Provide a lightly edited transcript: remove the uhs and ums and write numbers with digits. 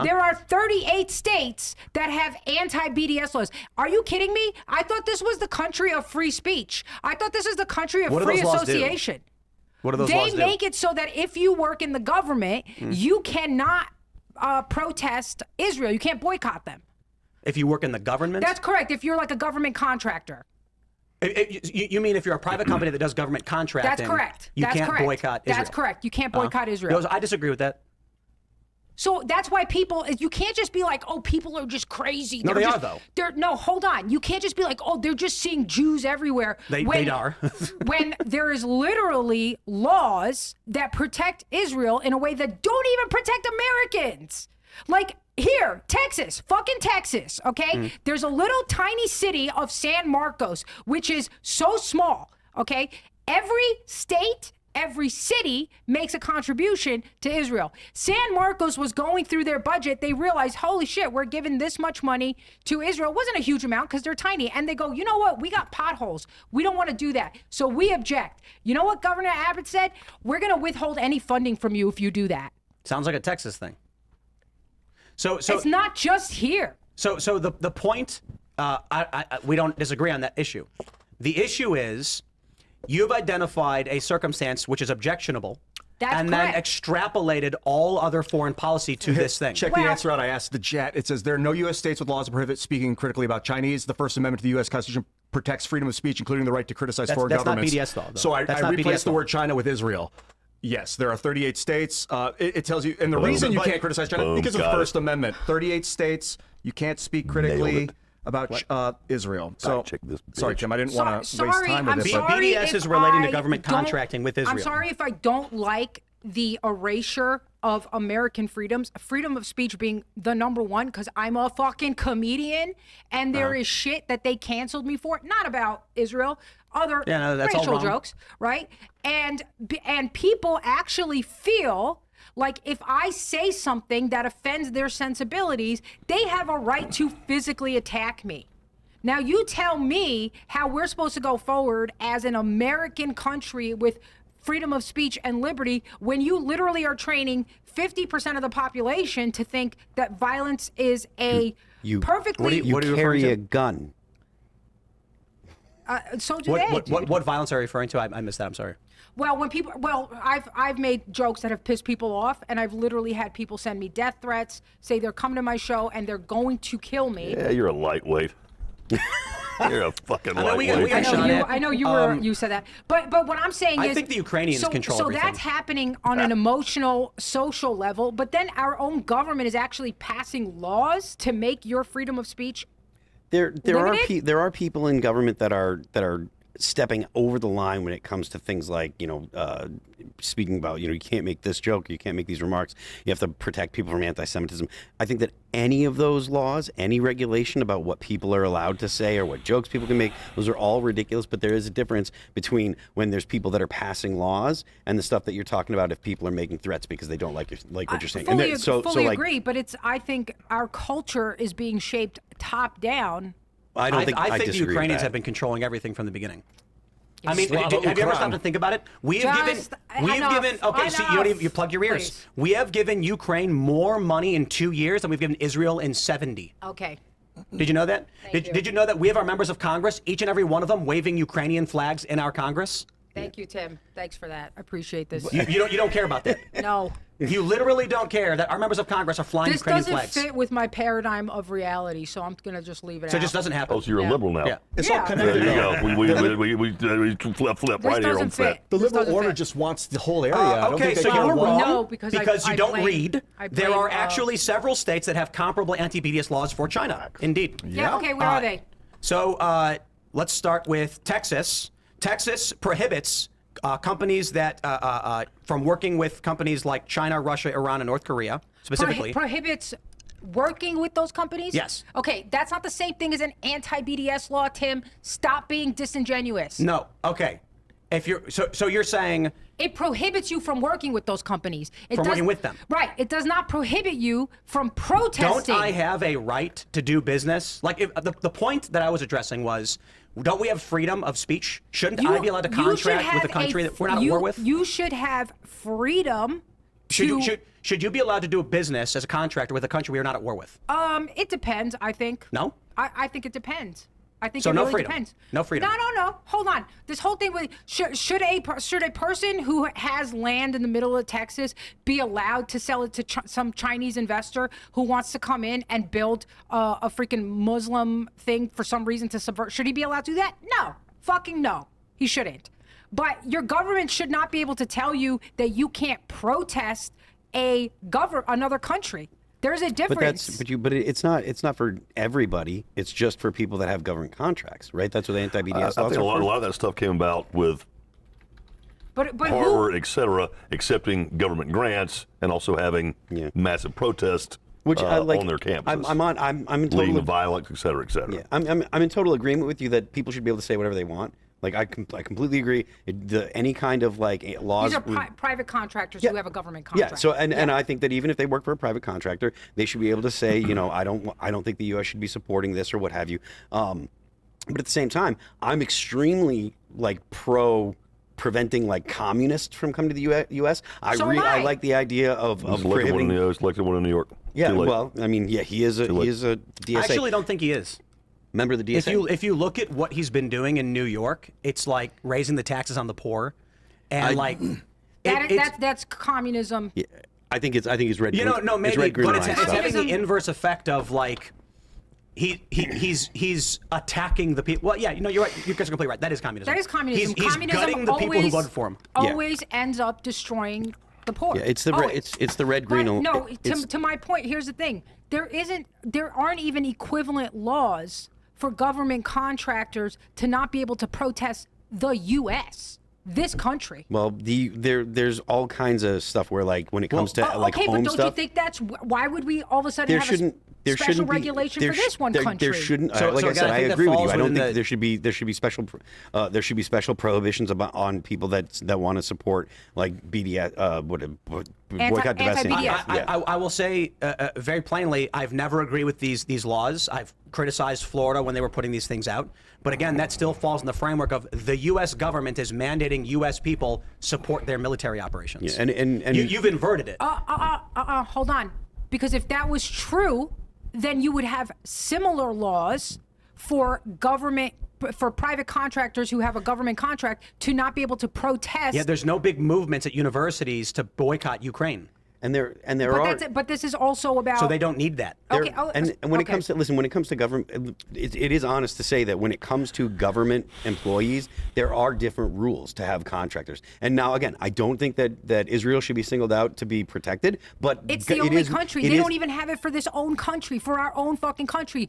There are 38 states that have anti-BDS laws. Are you kidding me? I thought this was the country of free speech. I thought this is the country of free association. What do those laws do? They make it so that if you work in the government, you cannot protest Israel. You can't boycott them. If you work in the government? That's correct. If you're like a government contractor. You mean if you're a private company that does government contracting? That's correct. You can't boycott Israel. That's correct. You can't boycott Israel. I disagree with that. So that's why you can't just be like, oh, people are just crazy. No, they are, though. No, hold on. You can't just be like, oh, they're just seeing Jews everywhere. They are. When there is literally laws that protect Israel in a way that don't even protect Americans. Like here, Texas, fucking Texas, okay? There's a little tiny city of San Marcos, which is so small, okay? Every state, every city makes a contribution to Israel. San Marcos was going through their budget. They realized, holy shit, we're giving this much money to Israel. It wasn't a huge amount because they're tiny. And they go, you know what? We got potholes. We don't want to do that. So we object. You know what Governor Abbott said? We're going to withhold any funding from you if you do that. Sounds like a Texas thing. So it's not just here. So the point, we don't disagree on that issue. The issue is you've identified a circumstance which is objectionable. That's and correct. Then extrapolated all other foreign policy to this thing. Check the answer out. I asked the chat. It says there are no U.S. states with laws that prohibit speaking critically about Chinese. The First Amendment to the U.S. Constitution protects freedom of speech, including the right to criticize foreign governments. That's not BDS law, though. So I replaced the law. word China with Israel. Yes, there are 38 states. It tells you, and the reason you can't criticize China because of the First Amendment. 38 states, you can't speak critically about Israel. So, sorry, Tim, I didn't want to waste time with it. BDS is relating to government contracting with Israel. I'm sorry if I don't like the erasure of American freedoms, freedom of speech being the number one, because I'm a fucking comedian, and there is shit that they canceled me for, not about Israel, other racial jokes, right? And people actually feel like if I say something that offends their sensibilities, they have a right to physically attack me. Now you tell me how we're supposed to go forward as an American country with freedom of speech and liberty when you literally are training 50% of the population to think that violence is a perfectly... You carry a gun. So do they. What violence are you referring to? I missed that. I'm sorry. Well, I've made jokes that have pissed people off, and I've literally had people send me death threats, say they're coming to my show and they're going to kill me. Yeah, you're a lightweight. You're a fucking lightweight. I know you said that, but what I'm saying is, I think the Ukrainians control everything. So that's happening on an emotional, social level. But then our own government is actually passing laws to make your freedom of speech. There are people in government that are stepping over the line when it comes to things like, speaking about, you can't make this joke, you can't make these remarks, you have to protect people from anti-Semitism. I think that any of those laws, any regulation about what people are allowed to say or what jokes people can make, those are all ridiculous, but there is a difference between when there's people that are passing laws and the stuff that you're talking about if people are making threats because they don't like what you're saying. I fully agree, but I think our culture is being shaped top down. I think the Ukrainians have been controlling everything from the beginning. I mean, have you ever stopped to think about it? We have given. Okay, so you plug your ears. Please. We have given Ukraine more money in 2 years than we've given Israel in 70. Okay. Did you know that? Thank you. Did you know that we have our members of Congress, each and every one of them, waving Ukrainian flags in our Congress? Thank you, Tim. Thanks for that. I appreciate this. You don't care about that. No. You literally don't care that our members of Congress are flying Ukrainian flags. This doesn't fit with my paradigm of reality, so I'm going to just leave it out. So it just doesn't happen. Oh, so you're a liberal now. Yeah. It's all connected. There you go. We flip right here on set. The liberal order just wants the whole area. Okay, so you're wrong. No, because you don't read. There are actually several states that have comparable anti-BDS laws for China. Indeed. Yeah, okay, where are they? So let's start with Texas. Texas prohibits companies that from working with companies like China, Russia, Iran, and North Korea specifically. Prohibits working with those companies? Yes. Okay, that's not the same thing as an anti-BDS law, Tim. Stop being disingenuous. No. Okay. If you're so you're saying it prohibits you from working with those companies. Working with them. Right. It does not prohibit you from protesting. Don't I have a right to do business? Like the point that I was addressing was, don't we have freedom of speech? Shouldn't I be allowed to contract with a country that we're not at war with? You should have freedom Should you be allowed to do a business as a contractor with a country we are not at war with? It depends, I think. No? I think it depends. I think So it no really freedom. depends. No freedom. No. Hold on. This whole thing with should a person who has land in the middle of Texas be allowed to sell it to some Chinese investor who wants to come in and build a freaking Muslim thing for some reason to subvert? Should he be allowed to do that? No. Fucking no. He shouldn't. But your government should not be able to tell you that you can't protest another country. There's a difference. But it's not for everybody. It's just for people that have government contracts, right? That's what the anti-BDS I laws think a are lot for. of that stuff came about with but Harvard, et cetera, accepting government grants and also having massive protests Which I like, on their campuses. I'm in leading to total. violence, et cetera, et cetera. Yeah, I'm in total agreement with you that people should be able to say whatever they want. Like I completely agree. Any kind of like laws. These are private contractors who have a government contract. Yeah. So and I think that even if they work for a private contractor, they should be able to say, I don't think the U.S. should be supporting this or what have you. But at the same time, I'm extremely like pro preventing like communists from coming to the U.S. I like the idea of He's elected one in New York. Yeah. Too late. Well, I mean, yeah, he is a DSA. I actually don't think he is. Member of the DSA. If you look at what he's been doing in New York, it's like raising the taxes on the poor, and that's communism. Yeah, I think it's red. No, maybe, it's red, green but it's line stuff. having the inverse effect of like he's attacking the people. Well, yeah, you're right. You're completely right. That is communism. That is communism. He's Communism gutting the people who voted for him. Always ends up destroying the poor. Yeah, it's the red, green. But no, to my point, here's the thing: there aren't even equivalent laws for government contractors to not be able to protest the U.S. this country. Well, there's all kinds of stuff where like when it comes to like okay, home but don't stuff. you think that's why would we all of a sudden there have shouldn't a special shouldn't regulation be, for this one country? There shouldn't. So like I again, said, I I think that agree with you. falls I don't within think there should be special prohibitions on people that want to support like BDS boycott, divesting. anti-BDS. I will say very plainly, I've never agreed with these laws. I've criticized Florida when they were putting these things out. But again, that still falls in the framework of the U.S. government is mandating U.S. people support their military operations. Yeah, and you've inverted it. Hold on. Because if that was true, then you would have similar laws for private contractors who have a government contract to not be able to protest. Yeah, there's no big movements at universities to boycott Ukraine. And there but are. But this is also about. So they don't need that. Okay. And when it comes to government, it is honest to say that when it comes to government employees, there are different rules to have contractors. And now again, I don't think that Israel should be singled out to be protected, but it's the only country. They don't even have it for this own country, for our own fucking country.